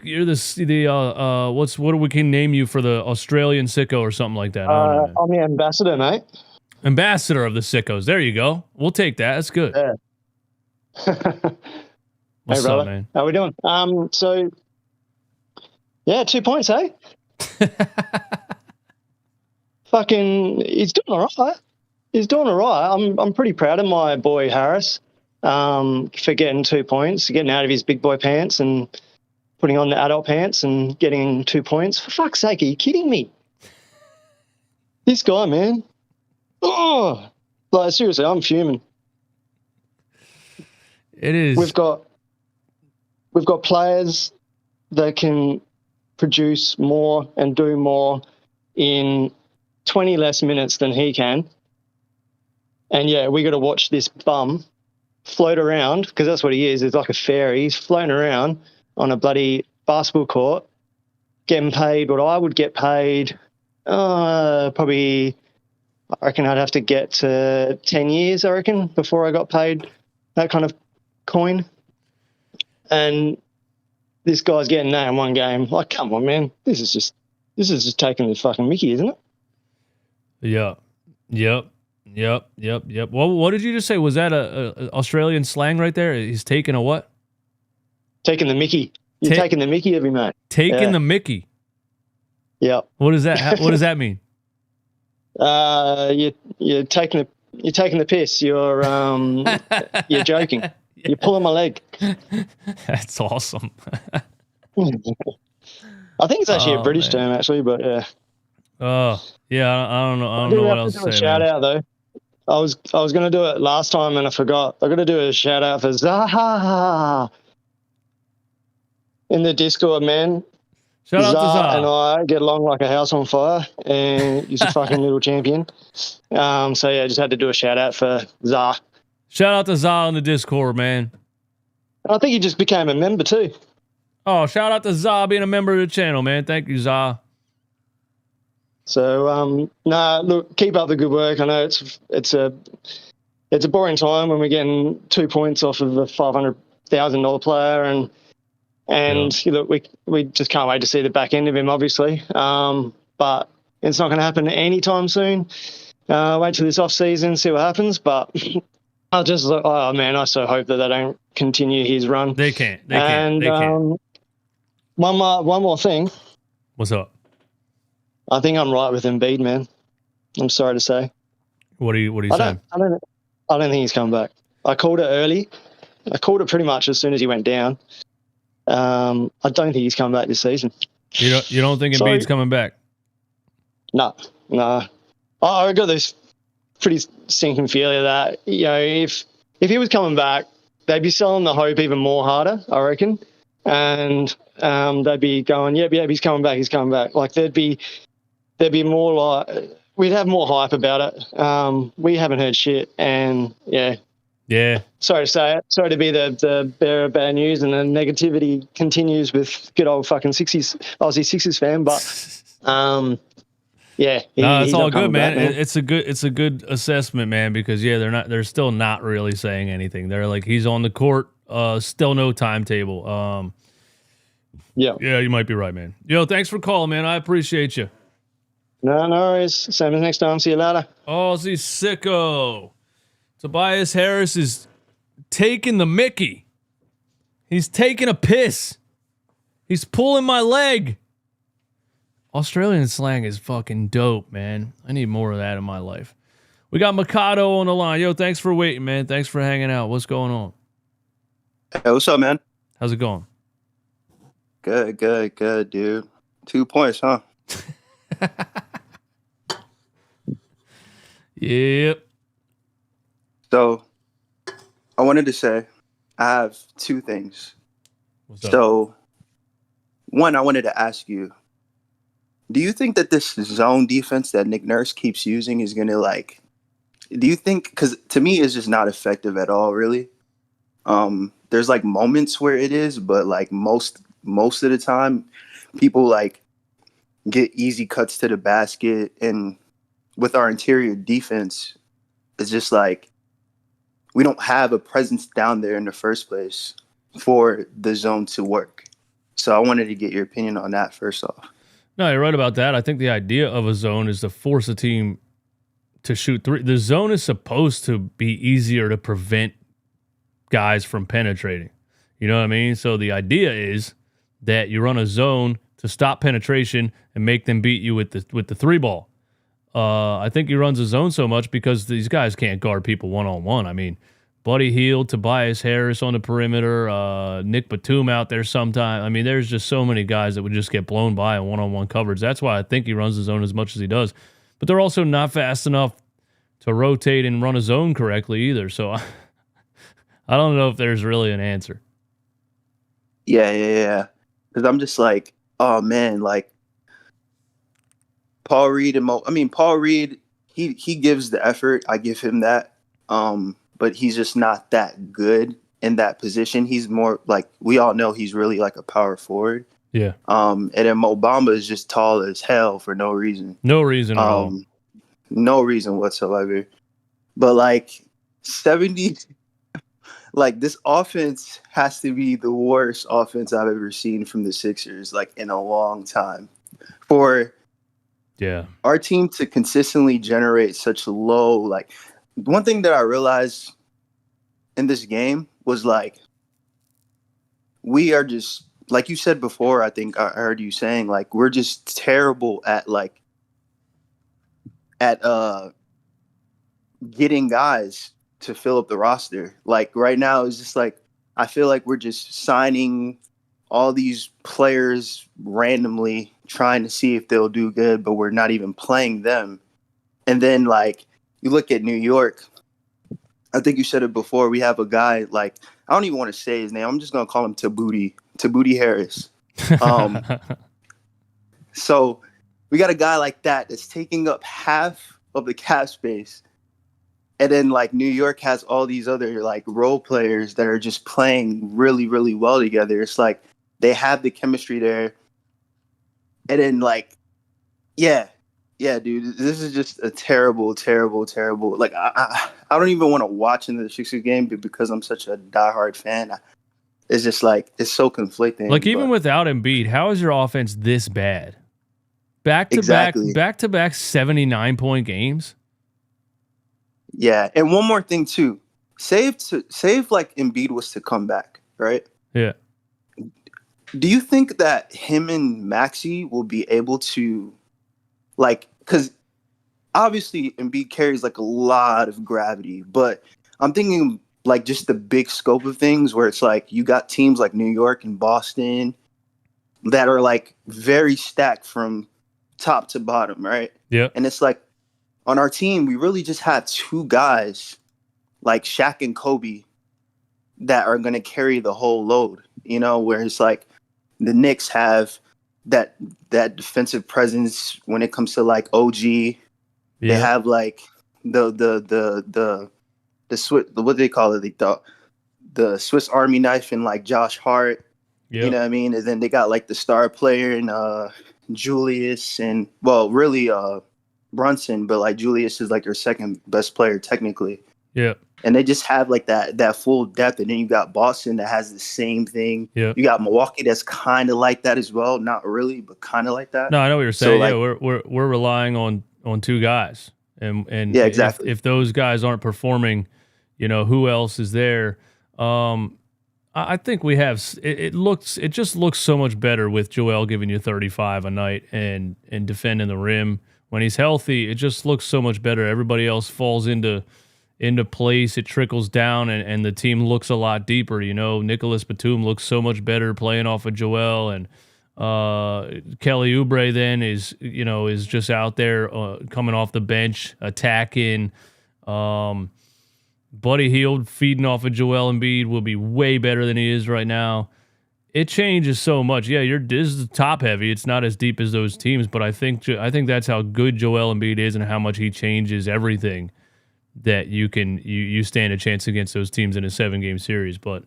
what we can name you for the Australian sicko or something like that? I don't know, I'm the ambassador, mate. Ambassador of the sickos. There you go. We'll take that. That's good. Yeah. What's hey, brother. up, man? How we doing? 2 points, eh? Fucking, he's doing all right. He's doing all right. I'm pretty proud of my boy Harris for getting 2 points, getting out of his big boy pants and putting on the adult pants and getting 2 points. For fuck's sake, are you kidding me? This guy, man. Oh, like, seriously, I'm fuming. It is. We've got players that can produce more and do more in 20 less minutes than he can. And yeah, we got to watch this bum float around, because that's what he is. He's like a fairy. He's floating around on a bloody basketball court, getting paid what I would get paid. Probably, I reckon I'd have to get to 10 years, I reckon, before I got paid that kind of coin. And this guy's getting that in one game. Like, come on, man. This is just taking the fucking mickey, isn't it? Yep. Well, what did you just say? Was that a Australian slang right there? He's taking a what? Taking the mickey. You're taking the mickey of him, mate. Taking the mickey. Yeah. What does that? What does that mean? You're taking the piss. You're joking. You're pulling my leg. That's awesome. I think it's actually a British term, actually, but yeah. Oh, yeah. I don't know. I don't know what else to say. Shout out though. I was going to do it last time and I forgot. I got to do a shout out for Zaha in the Discord, man. Shout out to Zaha. And I get along like a house on fire, and he's a fucking little champion. So yeah, I just had to do a shout out for Zaha. Shout out to Zaha in the Discord, man. I think he just became a member too. Oh, shout out to Zaha being a member of the channel, man. Thank you, Zaha. So, look, keep up the good work. I know it's a boring time when we're getting 2 points off of a $500,000 player, and And look, we just can't wait to see the back end of him, obviously. But it's not going to happen anytime soon. Wait till this off season, see what happens. But I so hope that they don't continue his run. They can't. One more thing. What's up? I think I'm right with Embiid, man. I'm sorry to say. What are you saying? I don't think he's coming back. I called it early. I called it pretty much as soon as he went down. I don't think he's coming back this season. You don't think Embiid's coming back? No. I got this pretty stinking feeling that, you know, if he was coming back, they'd be selling the hope even more harder, I reckon. And they'd be going, yeah, he's coming back. Like there'd be more like, we'd have more hype about it. We haven't heard shit, and yeah. Sorry to say it. Sorry to be the bearer of bad news, and the negativity continues with good old fucking Aussie Sixers fan. But yeah, it's all good, man. It's a good assessment, man, because they're still not really saying anything. They're like, he's on the court, still no timetable. Yeah, you might be right, man. Yo, thanks for calling, man. I appreciate you. No worries. Same as next time. See you later. Aussie sicko. Tobias Harris is taking the mickey. He's taking a piss. He's pulling my leg. Australian slang is fucking dope, man. I need more of that in my life. We got Mikado on the line. Yo, thanks for waiting, man. Thanks for hanging out. What's going on? Hey, what's up, man? How's it going? Good, dude. 2 points, huh? Yep. So, I wanted to say I have two things. What's up? So, one, I wanted to ask you, do you think that this zone defense that Nick Nurse keeps using is going to, do you think, because to me it's just not effective at all, really. There's, moments where it is, but, most of the time, people, get easy cuts to the basket, and with our interior defense, it's just we don't have a presence down there in the first place for the zone to work. So I wanted to get your opinion on that first off. No, you're right about that. I think the idea of a zone is to force a team to shoot three. The zone is supposed to be easier to prevent guys from penetrating. You know what I mean? So the idea is that you run a zone to stop penetration and make them beat you with the three ball. I think he runs a zone so much because these guys can't guard people one-on-one. I mean, Buddy Hield, Tobias Harris on the perimeter, Nick Batum out there sometime. I mean, there's just so many guys that would just get blown by in one-on-one coverage. That's why I think he runs the zone as much as he does. But they're also not fast enough to rotate and run a zone correctly either. So I don't know if there's really an answer. Yeah. Because I'm just oh, man, Paul Reed Paul Reed, he gives the effort. I give him that. But he's just not that good in that position. He's more we all know he's really a power forward. Yeah. And then Mo Bamba is just tall as hell for no reason. No reason at all. No reason whatsoever. But 70, this offense has to be the worst offense I've ever seen from the Sixers, in a long time. For our team to consistently generate such low, one thing that I realized in this game was we are just, like you said before, I think I heard you saying, we're just terrible at getting guys to fill up the roster. Right now it's just I feel like we're just signing all these players randomly, trying to see if they'll do good, but we're not even playing them. And then you look at New York, I think you said it before, we have a guy I don't even want to say his name. I'm just going to call him Tabuti Harris. So we got a guy like that that's taking up half of the cap space. And then New York has all these other role players that are just playing really, really well together. It's they have the chemistry there. And then yeah, dude, this is just a terrible. I don't even want to watch into the Sixers game because I'm such a diehard fan. it's just like it's so conflicting. Like even but- without Embiid, how is your offense this bad? Back to Exactly. back 79-point games. Yeah, and one more thing too. Save like Embiid was to come back, right? Yeah. Do you think that him and Maxey will be able to, like, because obviously Embiid carries like a lot of gravity, but I'm thinking like just the big scope of things where it's like you got teams like New York and Boston that are like very stacked from top to bottom, right? Yeah. And it's like on our team, we really just had two guys like Shaq and Kobe that are going to carry the whole load, where it's like the Knicks have that defensive presence when it comes to like OG. Yeah. They have like the Swiss, what do they call it? The Swiss Army knife and like Josh Hart. Yep. You know what I mean? And then they got like the star player and Julius and really Brunson, but like Julius is like your second best player technically. Yeah. And they just have like that full depth. And then you got Boston that has the same thing. Yeah. You got Milwaukee that's kind of like that as well. Not really, but kind of like that. No, I know what you're saying. So, like, yeah, we're relying on two guys. And yeah, exactly. If those guys aren't performing, who else is there? I think we have it just looks so much better with Joel giving you 35 a night and defending the rim. When he's healthy, it just looks so much better. Everybody else falls into place. It trickles down and the team looks a lot deeper. Nicholas Batum looks so much better playing off of Joel, and Kelly Oubre then is just out there coming off the bench attacking. Buddy Hield feeding off of Joel Embiid will be way better than he is right now. It changes so much. Yeah, this is top heavy. It's not as deep as those teams, but I think that's how good Joel Embiid is and how much he changes everything. That you stand a chance against those teams in a 7-game series. But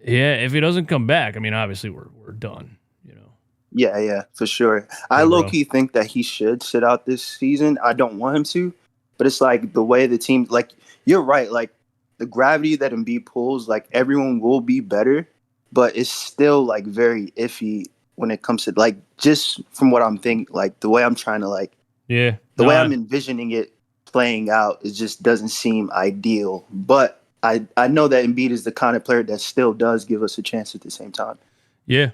yeah, if he doesn't come back, I mean, obviously we're done. Yeah, for sure. I low-key think that he should sit out this season. I don't want him to, but it's like the way the team, like, you're right, like the gravity that Embiid pulls, like everyone will be better, but it's still like very iffy when it comes to like just from what I'm thinking, like the way I'm trying to like the way I'm envisioning it playing out, it just doesn't seem ideal. But I know that Embiid is the kind of player that still does give us a chance at the same time. Yeah.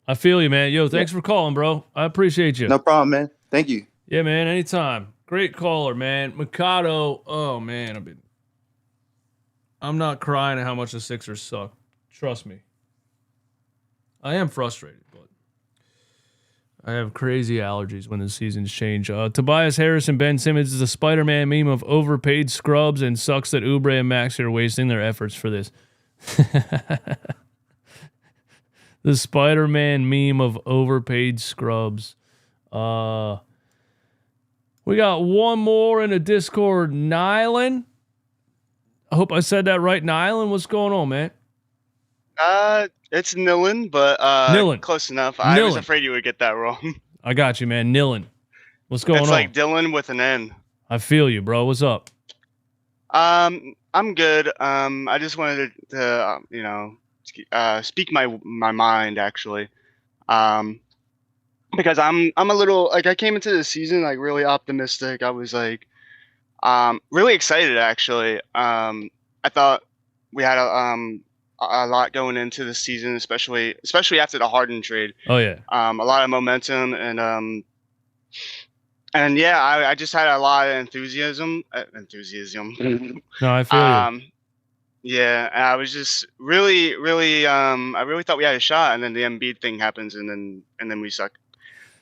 I feel you, man. Yo, thanks for calling, bro. I appreciate you. No problem, man. Thank you. Yeah, man, anytime. Great caller, man. Mikado, oh man, I'm not crying at how much the Sixers suck. Trust me. I am frustrated, but I have crazy allergies when the seasons change. Tobias Harris and Ben Simmons is a Spider-Man meme of overpaid scrubs and sucks that Oubre and Maxey are wasting their efforts for this. The Spider-Man meme of overpaid scrubs. We got one more in the Discord. Nylan. I hope I said that right. Nylan, what's going on, man? It's Nillen, but Nillen. Close enough. I was Nillen. afraid you would get that wrong. I got you, man. Nillen. What's going on? It's like Dylan with an N. I feel you, bro. What's up? I'm good. I just wanted to speak my mind actually. Because I'm a little like I came into the season like really optimistic. I was like really excited actually. I thought we had a lot going into the season, especially after the Harden trade. Oh yeah. A lot of momentum and yeah, I just had a lot of enthusiasm. No, I feel you. Yeah, and I was just really I really thought we had a shot, and then the Embiid thing happens, and then we suck.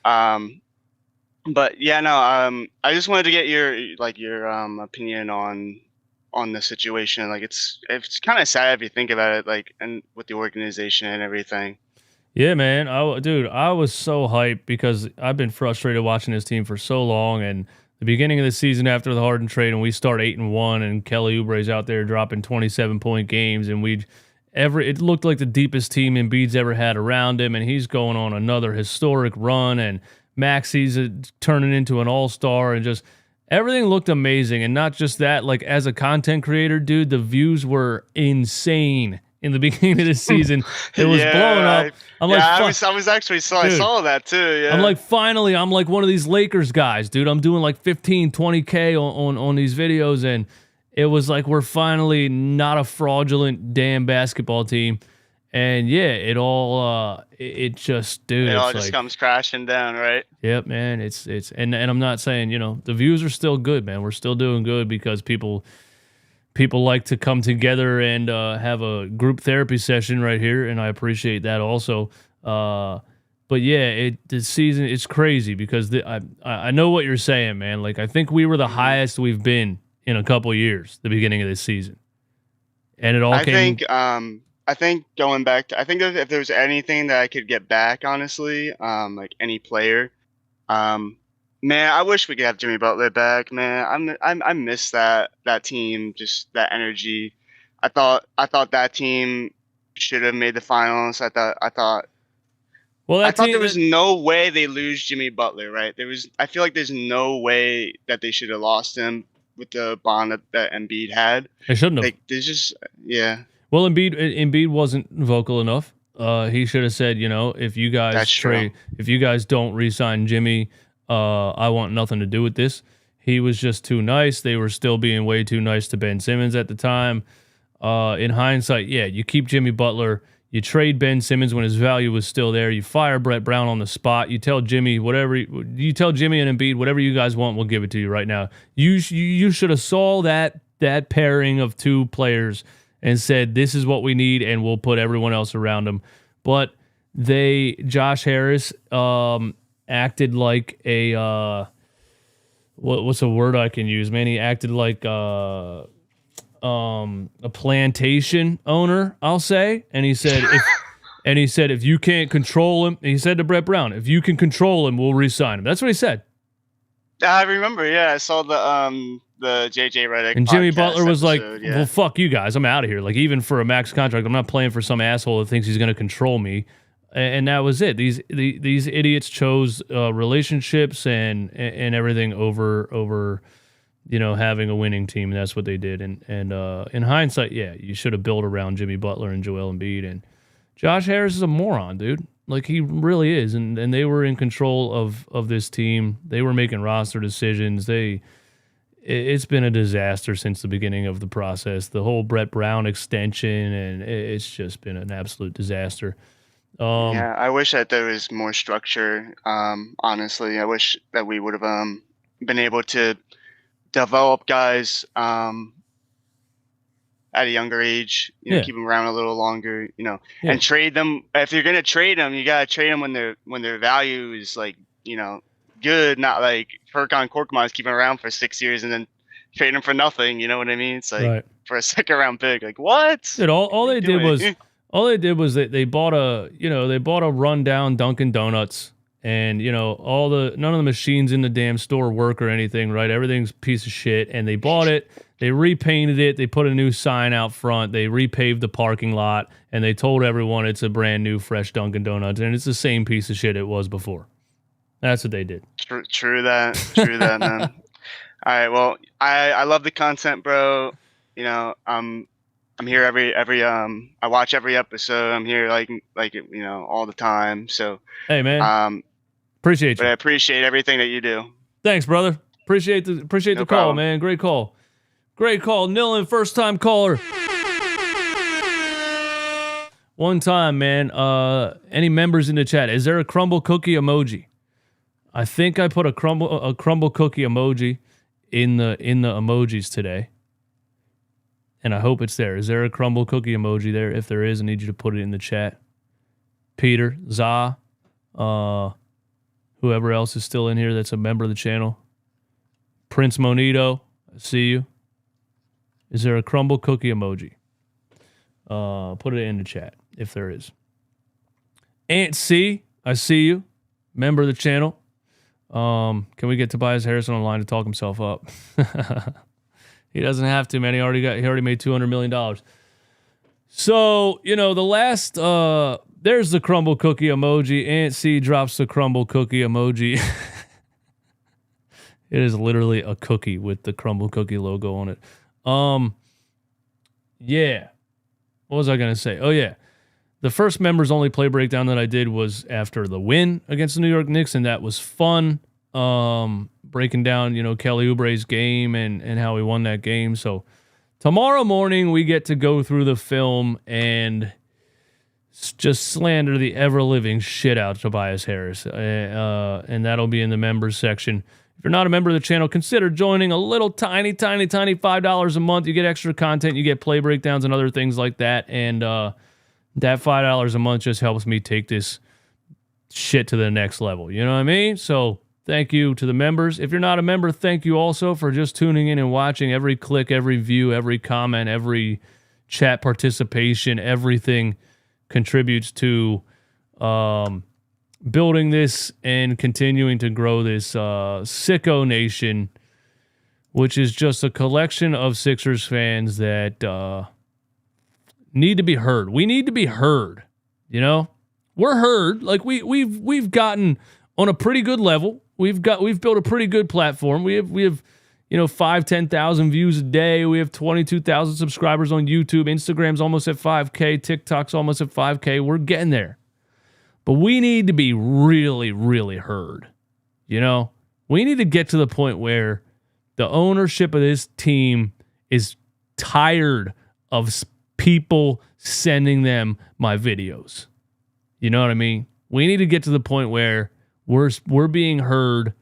But yeah, no, I just wanted to get your opinion on the situation. Like it's kind of sad if you think about it, like, and with the organization and everything. Yeah, man. I was so hyped because I've been frustrated watching this team for so long, and the beginning of the season after the Harden trade, and we start 8-1, and Kelly Oubre's out there dropping 27-point games, and it looked like the deepest team Embiid's ever had around him, and he's going on another historic run, and Maxey's turning into an all-star, and just everything looked amazing. And not just that, like as a content creator, dude, the views were insane. in the beginning of the season. It was blowing up. I was actually I saw that too. Yeah. I'm like, finally, I'm like one of these Lakers guys, dude. I'm doing like 15, 20K on these videos, and it was like we're finally not a fraudulent damn basketball team. And yeah, it all it just, dude, it all just like, comes crashing down, right? Yep, man. It's and I'm not saying, the views are still good, man. We're still doing good because people like to come together and have a group therapy session right here, and I appreciate that also. But yeah, the season, it's crazy because I know what you're saying, man. Like, I think we were the highest we've been in a couple years, the beginning of this season, and it all I think going back to, I think if there was anything that I could get back, honestly, like any player, man, I wish we could have Jimmy Butler back, man. I miss that team, just that energy. I thought that team should have made the finals. I thought there was no way they lose Jimmy Butler, right? I feel like there's no way that they should have lost him with the bond that Embiid had. They shouldn't have. Like, there's just, yeah. Well, Embiid wasn't vocal enough. He should have said, if you guys don't re-sign Jimmy, I want nothing to do with this. He was just too nice. They were still being way too nice to Ben Simmons at the time. In hindsight, yeah, you keep Jimmy Butler. You trade Ben Simmons when his value was still there. You fire Brett Brown on the spot. You tell Jimmy and Embiid, whatever you guys want, we'll give it to you right now. You should have saw that pairing of two players and said, this is what we need, and we'll put everyone else around them. But Josh Harris acted like a what's a word I can use, man? He acted like a plantation owner, I'll say. And he said, if you can't control him, he said to Brett Brown, if you can control him, we'll re-sign him. That's what he said. I remember, yeah. I saw the JJ Redick and Jimmy Butler was episode, like, yeah. well, fuck you guys. I'm out of here. Like, even for a max contract, I'm not playing for some asshole that thinks he's going to control me. And that was it. These idiots chose relationships and everything over having a winning team. And that's what they did. And in hindsight, yeah, you should have built around Jimmy Butler and Joel Embiid. And Josh Harris is a moron, dude. Like, he really is. And they were in control of this team. They were making roster decisions. It's been a disaster since the beginning of the process. The whole Brett Brown extension, and it's just been an absolute disaster. Yeah, I wish that there was more structure. Honestly, I wish that we would have been able to develop guys at a younger age, keep them around a little longer, and trade them. If you're gonna trade them, you gotta trade them when their value is like, good, not like Furkan Korkmaz keeping around for 6 years and then trade him for nothing. You know what I mean? It's like for a second round pick. Like, what? Dude, all they did was they bought a rundown Dunkin' Donuts, and none of the machines in the damn store work or anything, right? Everything's a piece of shit, and they bought it. They repainted it. They put a new sign out front. They repaved the parking lot, and they told everyone it's a brand new, fresh Dunkin' Donuts, and it's the same piece of shit it was before. That's what they did. True that, man. All right, well, I love the content, bro. I'm here every I watch every episode. I'm here like all the time. So hey, man, appreciate you. But I appreciate everything that you do. Thanks, brother. Appreciate the call, problem. man. Great call. Nillen, first time caller. One time, man. Any members in the chat? Is there a crumble cookie emoji? I think I put a crumble cookie emoji in the emojis today, and I hope it's there. Is there a crumble cookie emoji there? If there is, I need you to put it in the chat. Peter, Za, whoever else is still in here that's a member of the channel. Prince Monito, I see you. Is there a crumble cookie emoji? Put it in the chat if there is. Aunt C, I see you. Member of the channel. Can we get Tobias Harris on the line to talk himself up? He doesn't have to, man. He already made $200 million. So, the last there's the crumble cookie emoji. Aunt C drops the crumble cookie emoji. It is literally a cookie with the crumble cookie logo on it. Yeah. What was I going to say? Oh, yeah. The first members only play breakdown that I did was after the win against the New York Knicks, and that was fun. Breaking down, Kelly Oubre's game and how he won that game. So tomorrow morning we get to go through the film and just slander the ever-living shit out of Tobias Harris. And that'll be in the members section. If you're not a member of the channel, consider joining. A little tiny $5 a month. You get extra content. You get play breakdowns and other things like that. And that $5 a month just helps me take this shit to the next level. You know what I mean? So thank you to the members. If you're not a member, thank you also for just tuning in and watching. Every click, every view, every comment, every chat participation, everything contributes to building this and continuing to grow this sicko nation, which is just a collection of Sixers fans that need to be heard. We need to be heard. We're heard. Like we've gotten on a pretty good level. We've built a pretty good platform. We have 5,000-10,000 views a day. We have 22,000 subscribers on YouTube. Instagram's almost at 5K. TikTok's almost at 5K. We're getting there. But we need to be really, really heard. We need to get to the point where the ownership of this team is tired of people sending them my videos. You know what I mean? We need to get to the point where we're being heard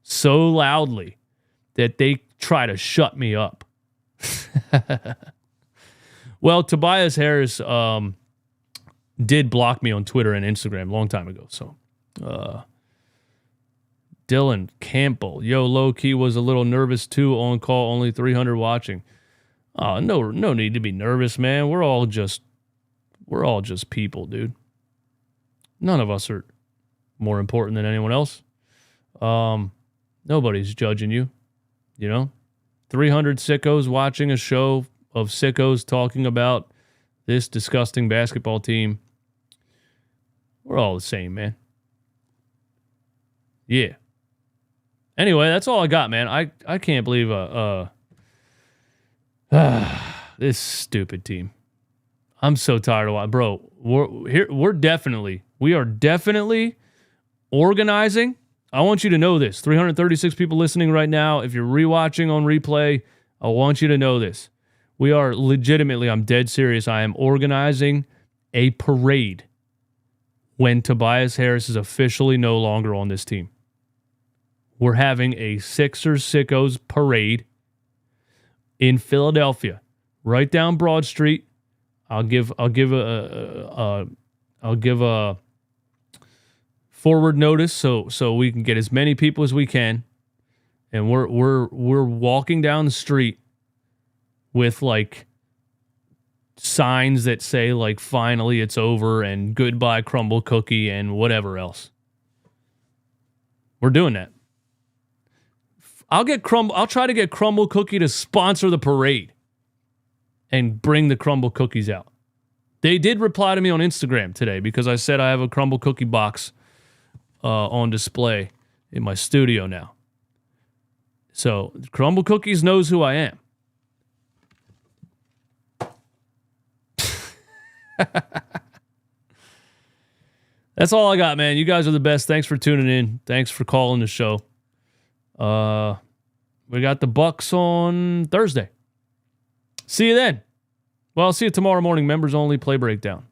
so loudly that they try to shut me up. Well, Tobias Harris did block me on Twitter and Instagram a long time ago. So, Dylan Campbell, low-key was a little nervous too. On call, only 300 watching. No need to be nervous, man. We're all just people, dude. None of us are more important than anyone else. Nobody's judging you. 300 sickos watching a show of sickos talking about this disgusting basketball team. We're all the same, man. Yeah. Anyway, that's all I got, man. I can't believe this stupid team. I'm so tired of watching. Bro, we are definitely organizing. I want you to know this. 336 people listening right now. If you're rewatching on replay, I want you to know this. We are legitimately, I'm dead serious. I am organizing a parade when Tobias Harris is officially no longer on this team. We're having a Sixers Sickos parade in Philadelphia, right down Broad Street. I'll give a forward notice so we can get as many people as we can, and we're walking down the street with like signs that say like finally it's over and goodbye CRUMBL cookie and whatever else. We're doing that. I'll try to get CRUMBL cookie to sponsor the parade and bring the CRUMBL cookies out. They did reply to me on Instagram today because I said I have a CRUMBL cookie box on display in my studio now. So CRUMBL cookies knows who I am. That's all I got, man. You guys are the best. Thanks for tuning in. Thanks for calling the show. We got the Bucks on Thursday. See you then. Well, I'll see you tomorrow morning. Members only play breakdown.